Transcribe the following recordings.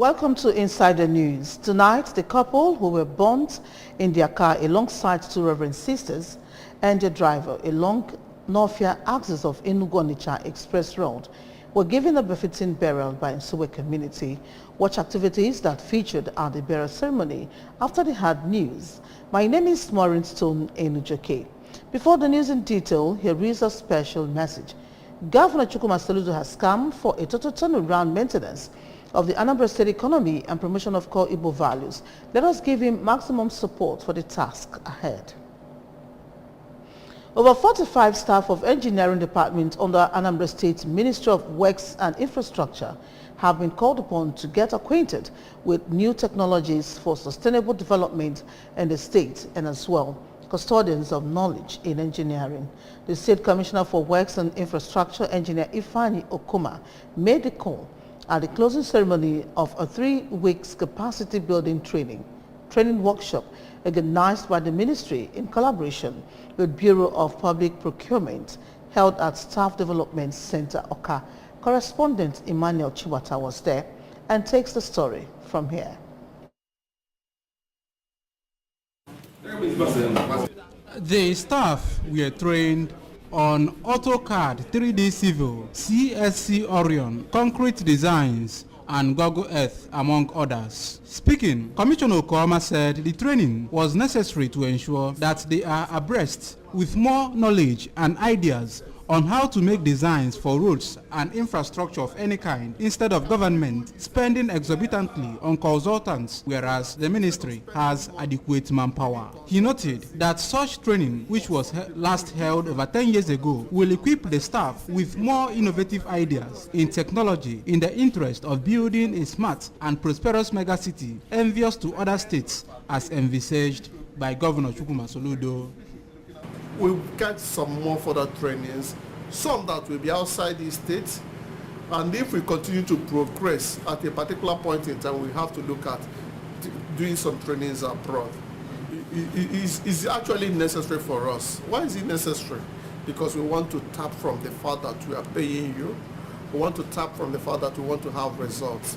Welcome to Insider News. Tonight, the couple who were burnt in their car alongside two Reverend sisters and their driver along Northia axis of Enugu-Onitsha Express Road were given a befitting burial by Nsue community. Watch activities that featured at the burial ceremony after they had news. My name is Maureen Stone Enujoke. Before the news in detail, here is a special message. Governor Chukwuma Soludo has come for a total turnaround maintenance of the Anambra State economy and promotion of core Igbo values. Let us give him maximum support for the task ahead. Over 45 staff of engineering department under Anambra State Ministry of Works and Infrastructure have been called upon to get acquainted with new technologies for sustainable development in the state and as well custodians of knowledge in engineering. The State Commissioner for Works and Infrastructure, Engineer Ifeanyi Okuma, made the call at the closing ceremony of a 3-week capacity building training workshop organized by the ministry in collaboration with Bureau of Public Procurement held at Staff Development Center, Oka. Correspondent Emmanuel Chiwata was there and takes the story from here. The staff were trained on AutoCAD 3D Civil, CSC Orion, concrete designs, and Google Earth, among others. Speaking, Commissioner Okoma said the training was necessary to ensure that they are abreast with more knowledge and ideas on how to make designs for roads and infrastructure of any kind instead of government spending exorbitantly on consultants, whereas the ministry has adequate manpower. He noted that such training, which was last held over 10 years ago, will equip the staff with more innovative ideas in technology in the interest of building a smart and prosperous megacity envious to other states as envisaged by Governor Chukwuma Soludo. We'll get some more further trainings, some that will be outside the state, and if we continue to progress at a particular point in time, we have to look at doing some trainings abroad. It's actually necessary for us. Why is it necessary? Because we want to tap from the fact that we are paying you. We want to tap from the fact that we want to have results.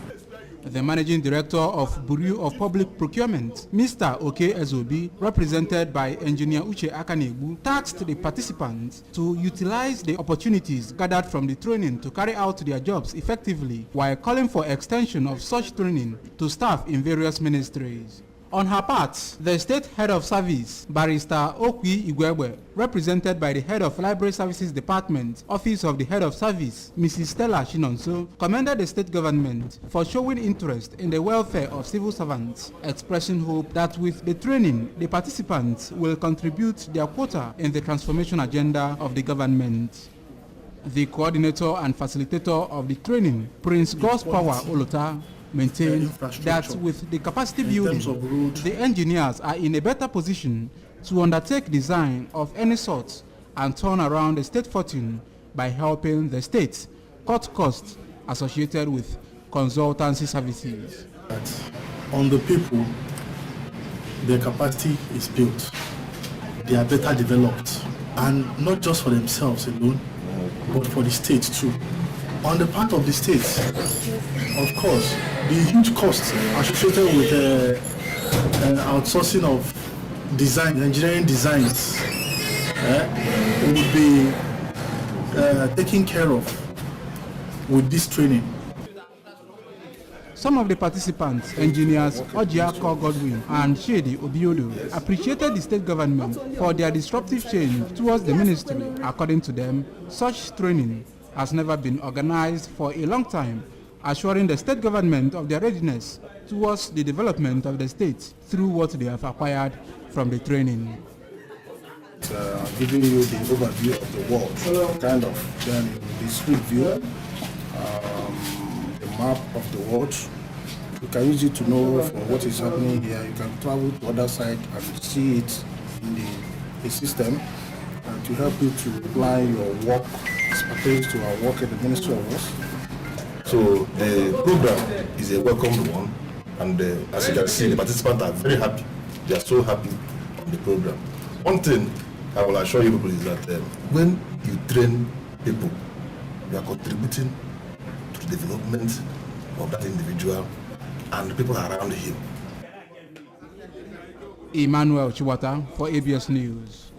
The Managing Director of Bureau of Public Procurement, Mr. Oke Ezobi, represented by Engineer Uche Akanegbu, tasked the participants to utilize the opportunities gathered from the training to carry out their jobs effectively, while calling for extension of such training to staff in various ministries. On her part, the State Head of Service, Barrister Okwi Igwebwe, represented by the Head of Library Services Department, Office of the Head of Service, Mrs. Stella Shinonso, commended the state government for showing interest in the welfare of civil servants, expressing hope that with the training, the participants will contribute their quota in the transformation agenda of the government. The coordinator and facilitator of the training, Prince Gospower Olota, maintained that with the capacity building, the engineers are in a better position to undertake design of any sort and turn around the state fortune by helping the state cut costs associated with consultancy services. On the people, their capacity is built. They are better developed, and not just for themselves alone, but for the state too. On the part of the state, of course, the huge costs associated with outsourcing of design, engineering designs, will be taken care of with this training. Some of the participants, engineers Ojiako Godwin and Shedi Obiodo, appreciated the state government for their disruptive change towards the ministry. According to them, such training has never been organized for a long time, assuring the state government of their readiness towards the development of the state through what they have acquired from the training. Giving you the overview of the world, kind of, then the street view, the map of the world. You can use it to know from what is happening here. You can travel to the other side and see it in the system, and to help you to plan your work as pertains to our work at the Ministry of Works. So the program is a welcome one, and as you can see, the participants are very happy. They are so happy on the program. One thing I will assure you people is that when you train people, you are contributing to the development of that individual and the people around him. Emmanuel Chiwata for ABS News.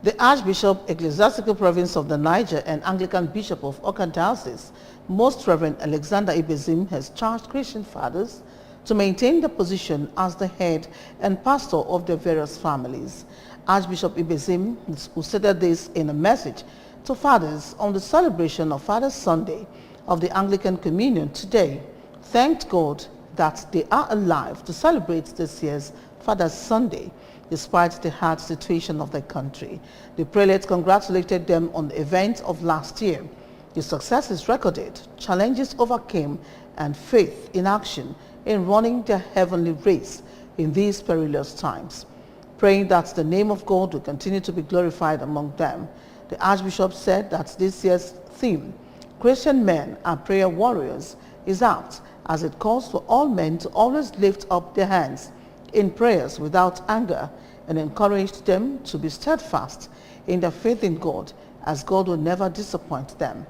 The Archbishop, Ecclesiastical Province of the Niger and Anglican Bishop of Awka Diocese, Most Reverend Alexander Ibezim, has charged Christian fathers to maintain their position as the head and pastor of their various families. Archbishop Ibezim, who stated this in a message to fathers on the celebration of Father's Sunday of the Anglican Communion today, thanked God that they are alive to celebrate this year's Father's Sunday, despite the hard situation of the country. The prelate congratulated them on the events of last year. The successes recorded, challenges overcame, and faith in action in running their heavenly race in these perilous times, praying that the name of God will continue to be glorified among them. The Archbishop said that this year's theme, Christian Men are Prayer Warriors, is apt as it calls for all men to always lift up their hands in prayers without anger, and encouraged them to be steadfast in their faith in God, as God will never disappoint them.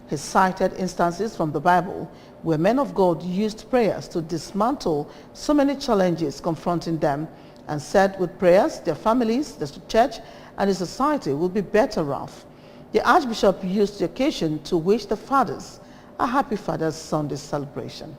He cited instances from the Bible where men of God used prayers to dismantle so many challenges confronting them, and said with prayers their families, the church, and the society will be better off. The Archbishop used the occasion to wish the fathers a happy Father's Sunday celebration.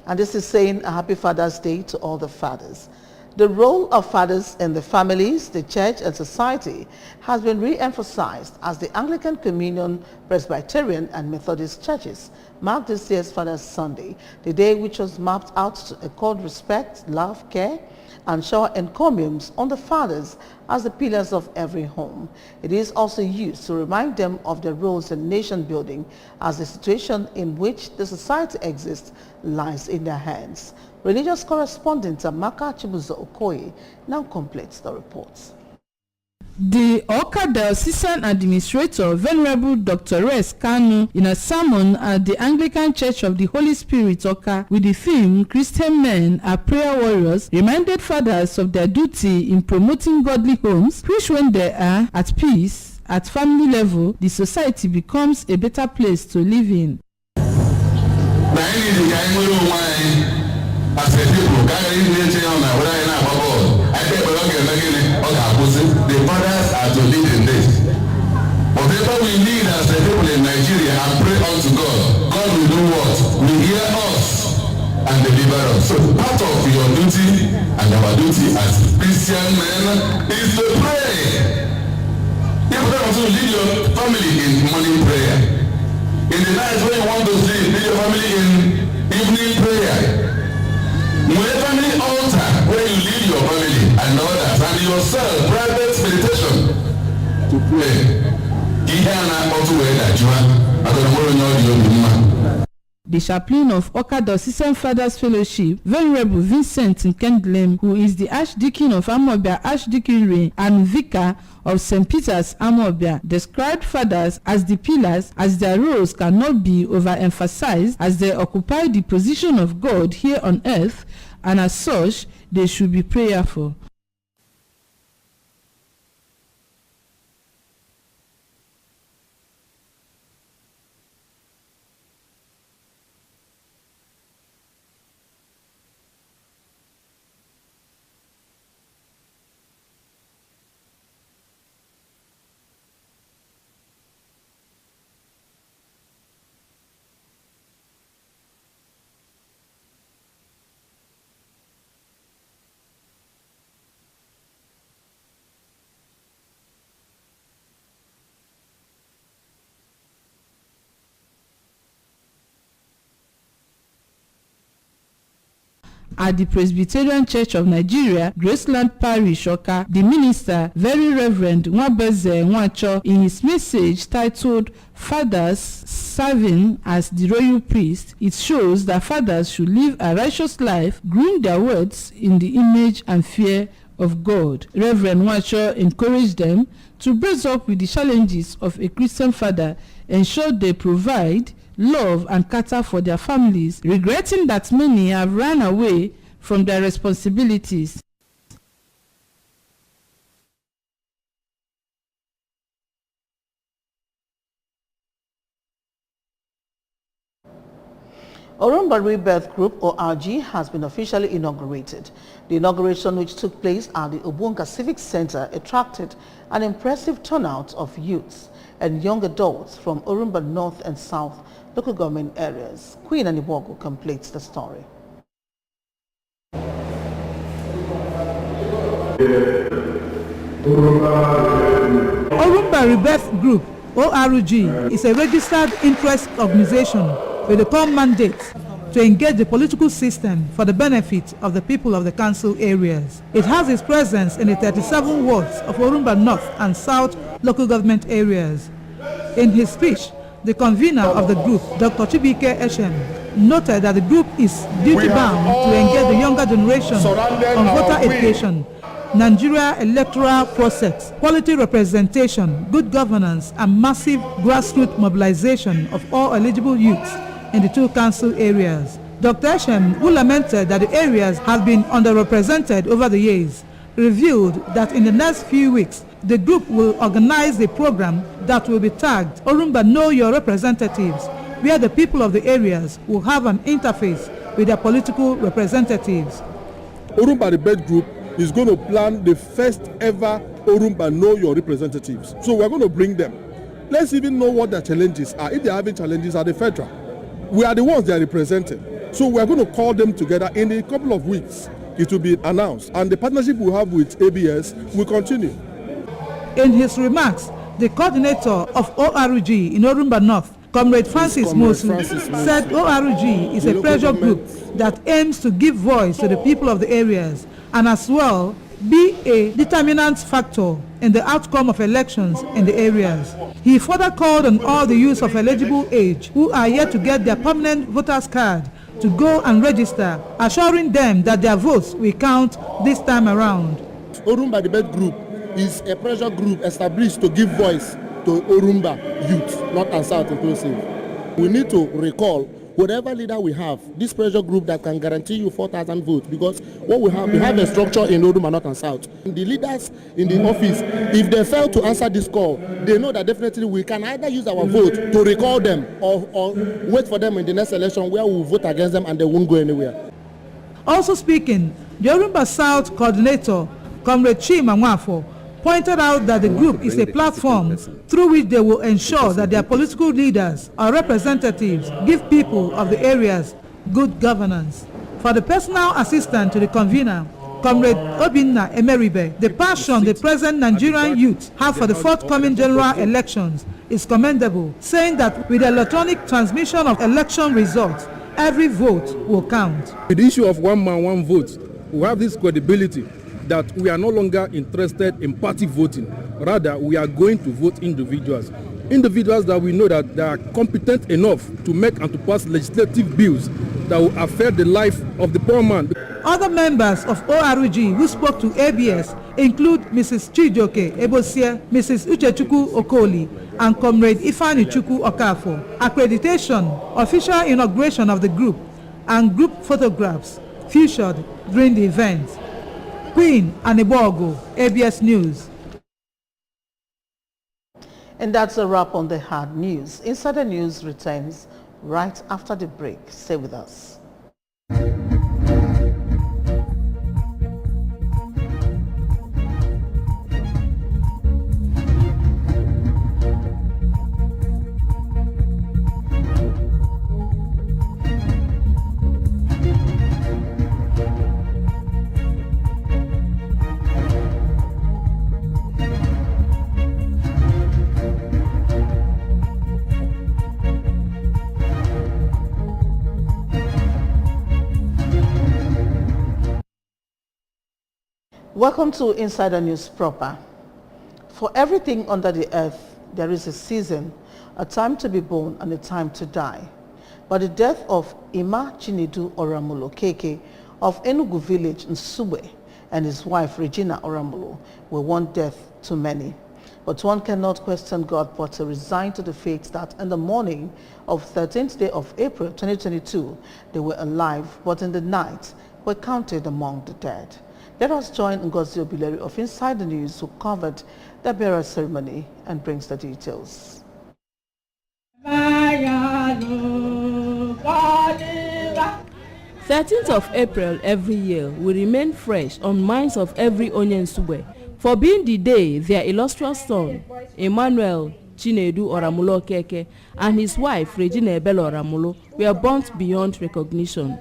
And this is saying a happy Father's Day to all the fathers. The role of fathers in the families, the church, and society has been re-emphasized as the Anglican Communion, Presbyterian, and Methodist churches mark this year's Father's Sunday, the day which was mapped out to accord respect, love, care, and shower encomiums on the fathers as the pillars of every home. It is also used to remind them of their roles in nation building, as the situation in which the society exists lies in their hands. Religious correspondent Amaka Chibuzo Okoye now completes the reports. The Awka Diocesan Administrator, Venerable Dr. Res Kanu, in a sermon at the Anglican Church of the Holy Spirit, Awka, with the theme Christian Men are Prayer Warriors, reminded fathers of their duty in promoting godly homes, which when they are at peace, at family level, the society becomes a better place to live in. The fathers are to lead in this. Whatever we need as the people in Nigeria and pray unto God, God will do what? Will hear us and deliver us. So part of your duty and our duty as Christian men is to pray. You can also lead your family in morning prayer. In the night when you want to sleep, lead your family in evening prayer. Family altar where you lead your family and others and yourself private meditation to pray. The chaplain of Awka Diocesan Fathers Fellowship, Venerable Vincent Nkendlem, who is the Archdeacon of Amobia Archdeaconry and Vicar of St. Peter's Amobia, described fathers as the pillars, as their roles cannot be overemphasized, as they occupy the position of God here on earth, and as such, they should be prayerful. At the Presbyterian Church of Nigeria, Graceland Parish, Awka, the minister, Very Reverend Nwabeze Nwacho, in his message titled Fathers Serving as the Royal Priest, it shows that fathers should live a righteous life, groom their words in the image and fear of God. Reverend Nwacho encouraged them to brace up with the challenges of a Christian father, ensure they provide, love and cater for their families, regretting that many have run away from their responsibilities. Orumba Rebirth Group, ORG, has been officially inaugurated. The inauguration, which took place at the Obunga Civic Center, attracted an impressive turnout of youths and young adults from Orumba North and South local government areas. Queen Anibogo completes the story. Orumba Rebirth Group, ORG, is a registered interest organization with a common mandate to engage the political system for the benefit of the people of the council areas. It has its presence in the 37 wards of Orumba North and South local government areas. In his speech, the convener of the group, Dr. Chibike Eshem, noted that the group is duty-bound to engage the younger generation on voter education, Nigeria electoral process, quality representation, good governance, and massive grassroots mobilization of all eligible youths in the two council areas. Dr. Eshem, who lamented that the areas have been underrepresented over the years, revealed that in the next few weeks, the group will organize a program that will be tagged Orumba Know Your Representatives, where the people of the areas will have an interface with their political representatives. Orumba Rebirth Group is going to plan the first ever Orumba Know Your Representatives. So we're going to bring them. Let's even know what their challenges are. If they're having challenges at the federal, we are the ones they are representing. So we're going to call them together in a couple of weeks. It will be announced, and the partnership we have with ABS will continue. In his remarks, the coordinator of ORG in Orumba North, Comrade Francis Mosu, said ORG is a pressure group that aims to give voice to the people of the areas and as well be a determinant factor in the outcome of elections in the areas. He further called on all the youths of eligible age who are yet to get their permanent voters card to go and register, assuring them that their votes will count this time around. Orumba Rebirth Group is a pressure group established to give voice to Orumba youth, North and South inclusive. We need to recall whatever leader we have, this pressure group that can guarantee you 4,000 votes, because what we have a structure in Orumba North and South. The leaders in the office, if they fail to answer this call, they know that definitely we can either use our vote to recall them or wait for them in the next election where we will vote against them and they won't go anywhere. Also speaking, the Orumba South coordinator, Comrade Chima Nwafo, pointed out that the group is a platform through which they will ensure that their political leaders or representatives give people of the areas good governance. For the personal assistant to the convener, Comrade Obinna Emeribe, the passion the present Nigerian youth have for the forthcoming general elections is commendable, saying that with the electronic transmission of election results, every vote will count. With the issue of one man, one vote, we have this credibility that we are no longer interested in party voting. Rather, we are going to vote individuals. Individuals that we know that they are competent enough to make and to pass legislative bills that will affect the life of the poor man. Other members of ORG who spoke to ABS include Mrs. Chijoke Ebosie, Mrs. Uchechukwu Okoli, and Comrade Ifani Chukwu Okafo. Accreditation, official inauguration of the group, and group photographs featured during the event. Queen Anibogo, ABS News. And that's a wrap on the hard news. Insider News returns right after the break. Stay with us. Welcome to Insider News Proper. For everything under the earth, there is a season, a time to be born and a time to die. But the death of Ima Chinedu Oramulo Keke of Enugu village in Sube and his wife Regina Oramulo were one death too many. But one cannot question God but to resign to the fate that in the morning of 13th day of April 2022, they were alive, but in the night were counted among the dead. Let us join Ngozi Obileri of Inside the News, who covered the burial ceremony and brings the details. 13th of April every year will remain fresh on minds of every Onye-Nsugbe for being the day their illustrious son, Emmanuel Chinedu Oramulo Okeke, and his wife, Regina Ebele Oramulo, were burnt beyond recognition.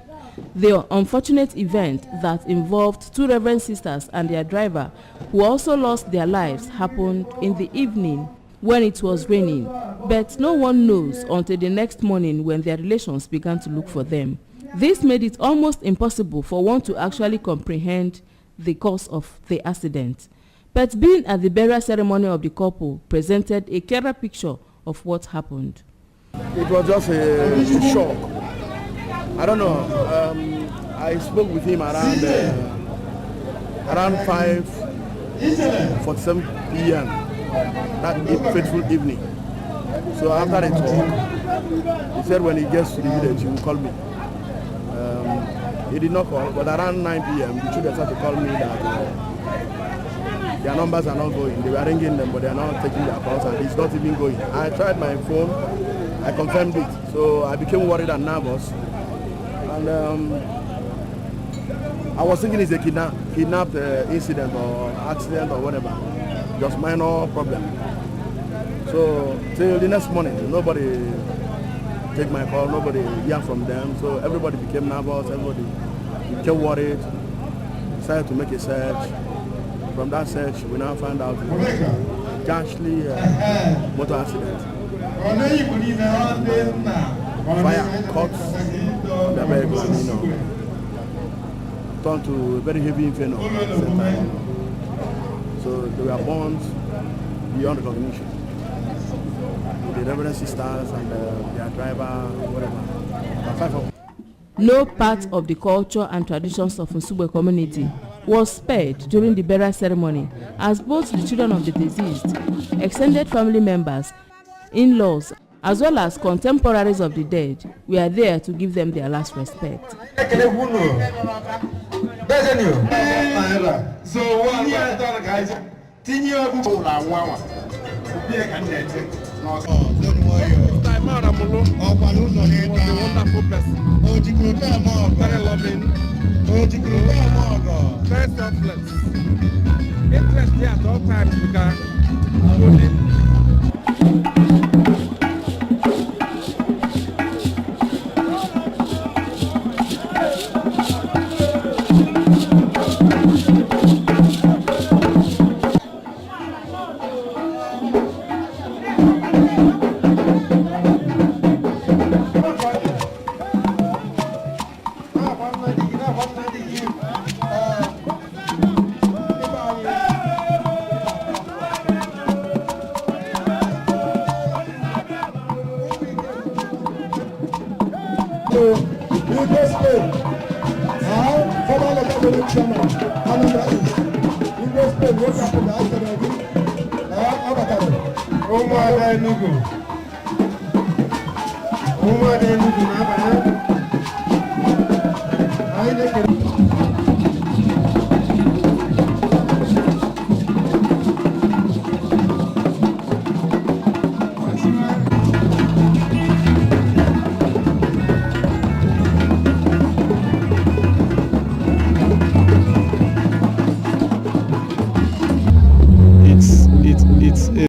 The unfortunate event that involved two Reverend sisters and their driver, who also lost their lives, happened in the evening when it was raining, but no one knows until the next morning when their relations began to look for them. This made it almost impossible for one to actually comprehend the cause of the accident. But being at the burial ceremony of the couple presented a clearer picture of what happened. It was just a shock. I don't know. I spoke with him around 5:47 p.m. that fateful evening. So after the talk, he said when he gets to the village, he will call me. He did not call, but around 9 p.m. the children started to call me that their numbers are not going. They were ringing them, but they are not taking their calls, and it's not even going. I tried my phone, I confirmed it, so I became worried and nervous. And I was thinking it's a kidnapped incident or accident or whatever, just minor problem. So till the next morning, nobody take my call, nobody hear from them. So everybody became nervous, everybody became worried, decided to make a search. From that search, we now found out it was a ghastly motor accident. Fire caught the vehicle and, turned to a very heavy inferno at the same time. So they were burnt beyond recognition. The Reverend sisters and their driver, whatever. No part of the culture and traditions of Nsugbe community was spared during the burial ceremony, as both the children of the deceased, extended family members, in-laws, as well as contemporaries of the dead were there to give them their last respect. Very loving, very selfless. Interesting at all times because it's a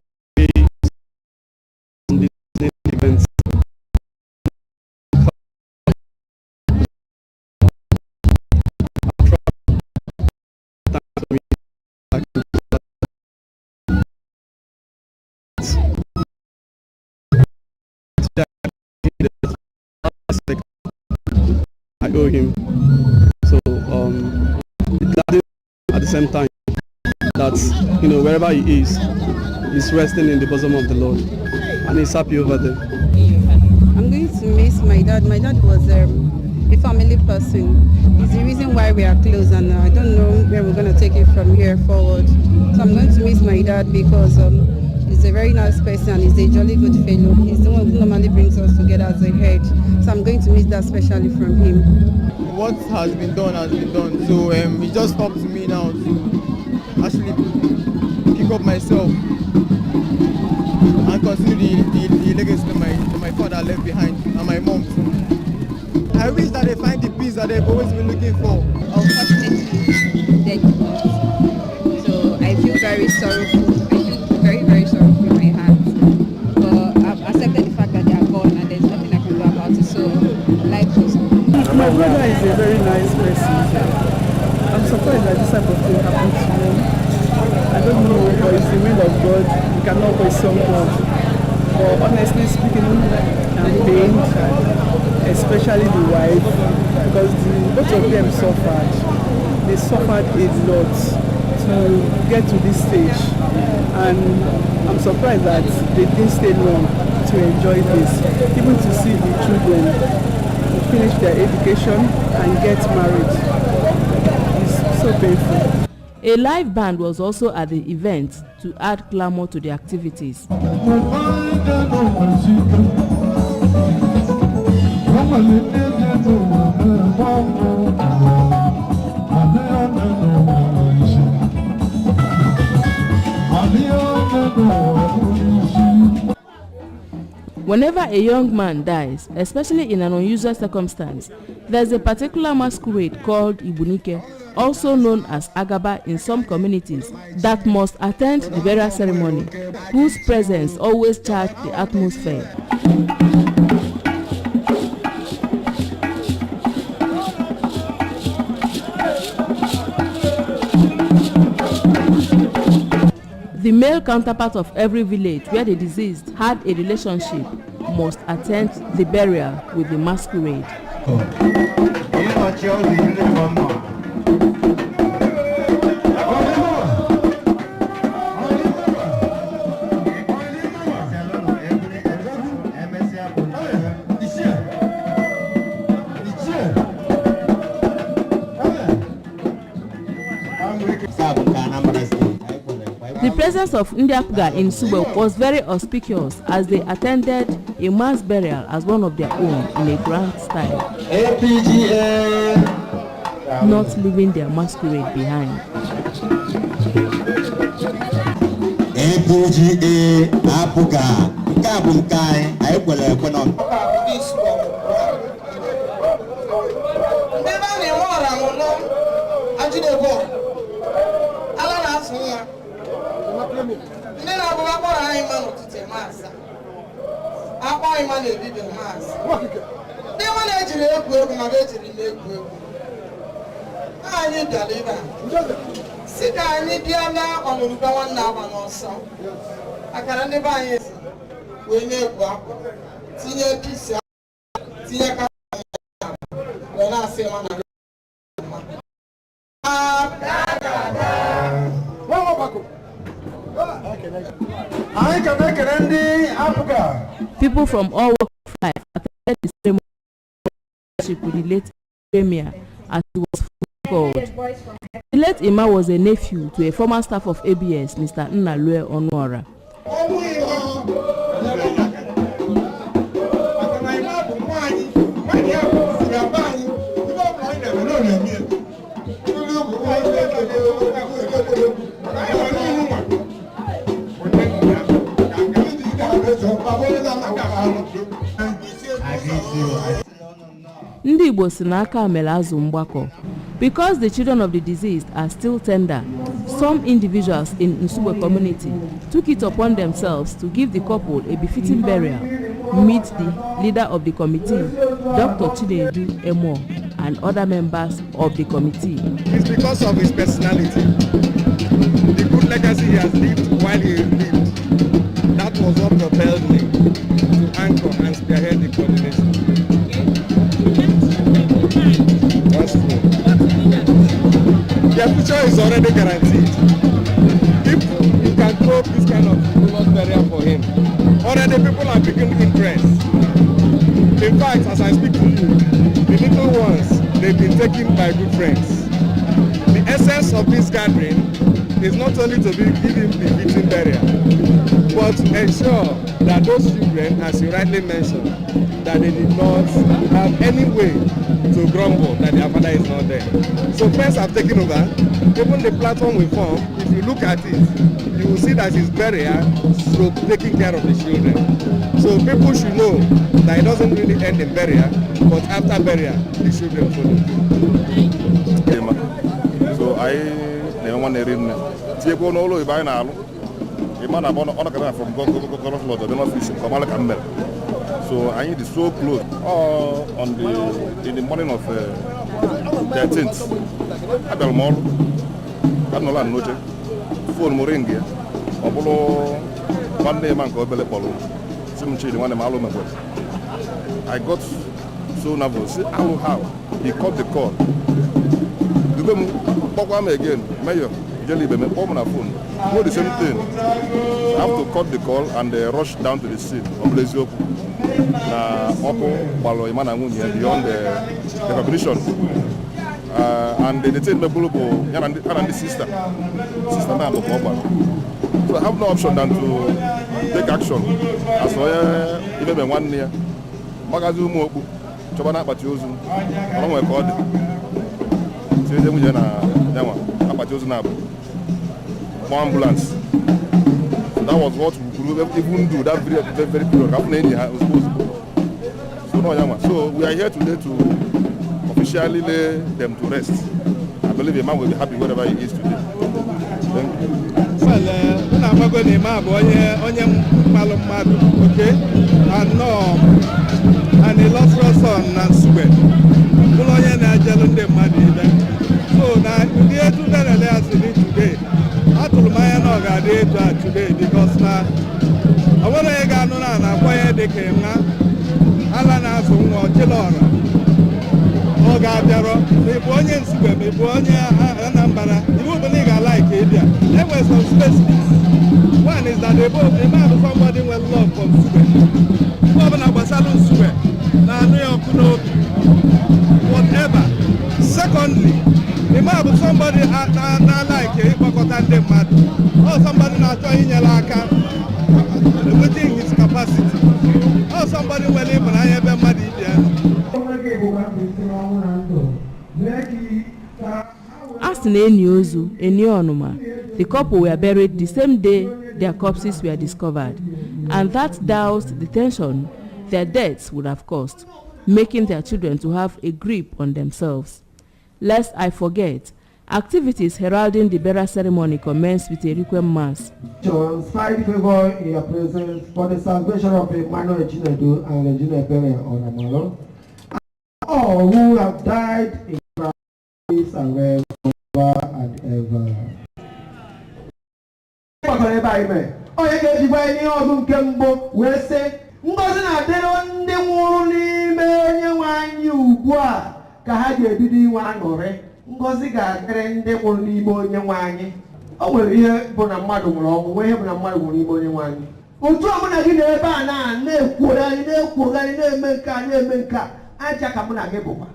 event. I owe him. So at the same time that wherever he is, he's resting in the bosom of the Lord, and he's happy over there. I'm going to miss my dad. My dad was a family person. He's the reason why we are close, and I don't know where we're going to take it from here forward. So I'm going to miss my dad because he's a very nice person. He's a jolly good fellow. He's the one who normally brings us together as a head. So I'm going to miss that especially from him. What has been done has been done. So it's just up to me now to actually pick up myself and continue the legacy that my father left behind, and my mom too. I wish that they find the peace that they've always been looking for. Unfortunately, they did not. So I feel very sorrowful. I feel very, very sorrowful in my heart. But I've accepted the fact that they are gone and there's nothing I can do about it. So life goes on. My brother is a very nice person. I'm surprised that this type of thing happened to him. I don't know, but it's the will of God. You cannot question God. But honestly speaking, I'm pained, especially the wife, because both of them suffered. They suffered a lot to get to this stage. And I'm surprised that they didn't stay long to enjoy this. Even to see the children finish their education and get married. It's so painful. A live band was also at the event to add glamour to the activities. Whenever a young man dies, especially in an unusual circumstance, there's a particular masquerade called Ibunike, also known as Agaba in some communities, that must attend the burial ceremony, whose presence always charged the atmosphere. The male counterpart of every village where the deceased had a relationship must attend the burial with the masquerade. The presence of Ndiapuga in Nsugbe was very auspicious as they attended a mass burial as one of their own in a grand style, not leaving their masquerade behind. Ndị na-abụ akpọrọ anyị ma n'ụtụtụ maasa akpọ anyị ma n'ebido maasa ndị ma na-ejiri egwu egwu ma ejiri na-egwu egwu anyị bịara ebe a si ka anyị bịa na ọmụmụbe nwanne agba n'ọsọ akara ndị be anyị wee na-egwu akwa tinye pisi tinye ka wee na-asị ma na People from all walks of life attended the ceremony with the late Premier, as he was called. The late Ima was a nephew to a former staff of ABS, Mr. Nnalue Onuora. Ndị Igbo si n'aka mere azụ mgbakọ. Because the children of the deceased are still tender, some individuals in Nsugbe community took it upon themselves to give the couple a befitting burial. Meet the leader of the committee, Dr. Chinedu Emo, and other members of the committee. It's because of his personality, the good legacy he has lived while he lived. That was what propelled me to anchor and spearhead the coordination. That's true. Their future is already guaranteed. If you can throw this kind of famous burial for him, already people are beginning interest. In fact, as I speak to you, the little ones, they've been taken by good friends. The essence of this gathering is not only to give him the fitting burial, but to ensure that those children, as you rightly mentioned, that they did not have any way to grumble that their father is not there. So friends have taken over. Even the platform we form, if you look at it, you will see that it's burial, so taking care of the children. So people should know that it doesn't really end in burial, but after burial, the children follow. So I never want to read. Take one all over now. A man about on a from Government the office in Kamala Campbell. So I need so close. In the morning of 13th, at the mall, at Nolan Noche, phone Moringia, Obolo, one day man called Belle Polo, some children, one of Malo. I got so nervous. How? He caught the call. You go again, Mayor. Do the same thing. I have to cut the call and rush down to the scene of Blazio. Beyond the recognition. And they take me and the sister. So I have no option than to take action. As even 1 year. Magazumo, Chabana Patiozu, I don't want to ambulance. So that was what we could even do that very period. So we are here today to officially lay them to rest. I believe a man will be happy wherever he is today. Thank you. Well, I'm not going to okay? And no, and illustrious son and sweat. So now, here today. Today because now I want to get on and acquire the camera. Alana from Chelora. Oh, God, there are people in Sugar, people in Anambra. You won't believe I like it. There were some specifics. One is that they both have somebody well loved from Sugar. Governor Basalon Sugar. Now, New York, whatever. Secondly, they might have somebody not like it, but or somebody not trying within his capacity. Or somebody will live and I have a money. As in Eniozu, Enionuma, the couple were buried the same day their corpses were discovered, and that doused the tension their deaths would have caused, making their children to have a grip on themselves. Lest I forget, activities heralding the burial ceremony commenced with a requiem mass. Find favor in your presence for the salvation of Emmanuel Chinedu and Regina Bere Oramalo, all who have died in Christ and were forever and ever. Ka ha ga-ebido inwe aṅụrị ngozi ga-adịrị ndị nwụrụ n'ime onye nwe anyị. O nwere ihe bụ na mmadụ nwụrụ ọnwụ, nwee ihe bụ na mmadụ nwụrụ n'ime onye nwe anyị. Otu ọbụla gị na-ebe a na-ekwogharị na-eme nke a aja ka mụ na gị bụkwa.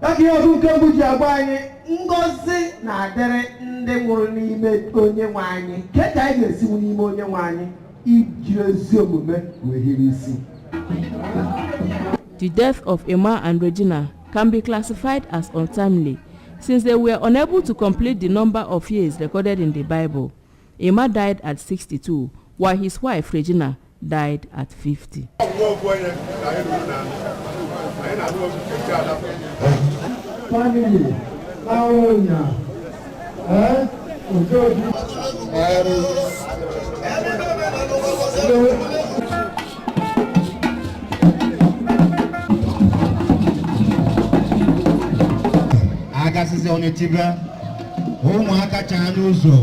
Dịka ihe ọzọ nke mbụ ji agwa anyị ngozi na-adịrị ndị nwụrụ n'ime onye nwe anyị. Ke ka anyị ga-esinwu n'ime onye nwe anyị iji ezi omume wee hiri isi. The death of Emma and Regina can be classified as untimely, since they were unable to complete the number of years recorded in the Bible. Emma died at 62, while his wife Regina died at 50. Agasisi onetiga ụmụaka chaa n'ụzọ.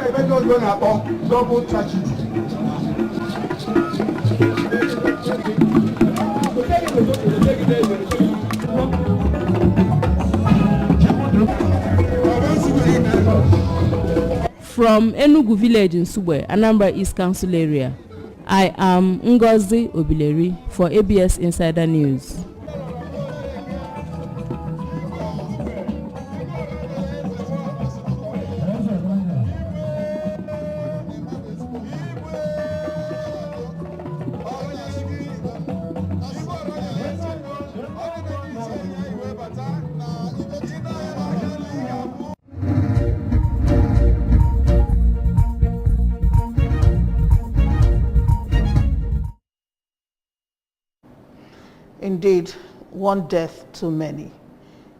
Ebe ndị na-akpọ double tragedy. From Enugu village in Nsugbe, Anambra East Council area, I am Ngozi Obileri for ABS Insider News. Indeed, one death too many.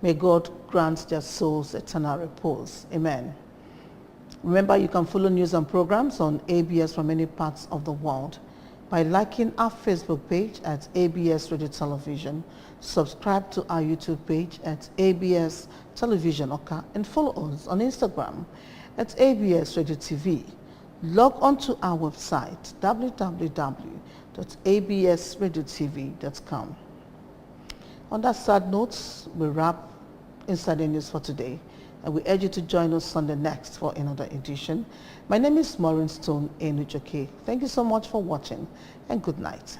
May God grant their souls eternal repose. Amen. Remember, you can follow news and programs on ABS from many parts of the world by liking our Facebook page at ABS Radio Television, subscribe to our YouTube page at ABS Television Oka, and follow us on Instagram at ABS Radio TV. Log on to our website www.absradiotv.com. On that sad note, we wrap Inside the News for today, and we urge you to join us Sunday next for another edition. My name is Maureen Stone Enujoke. Thank you so much for watching, and good night.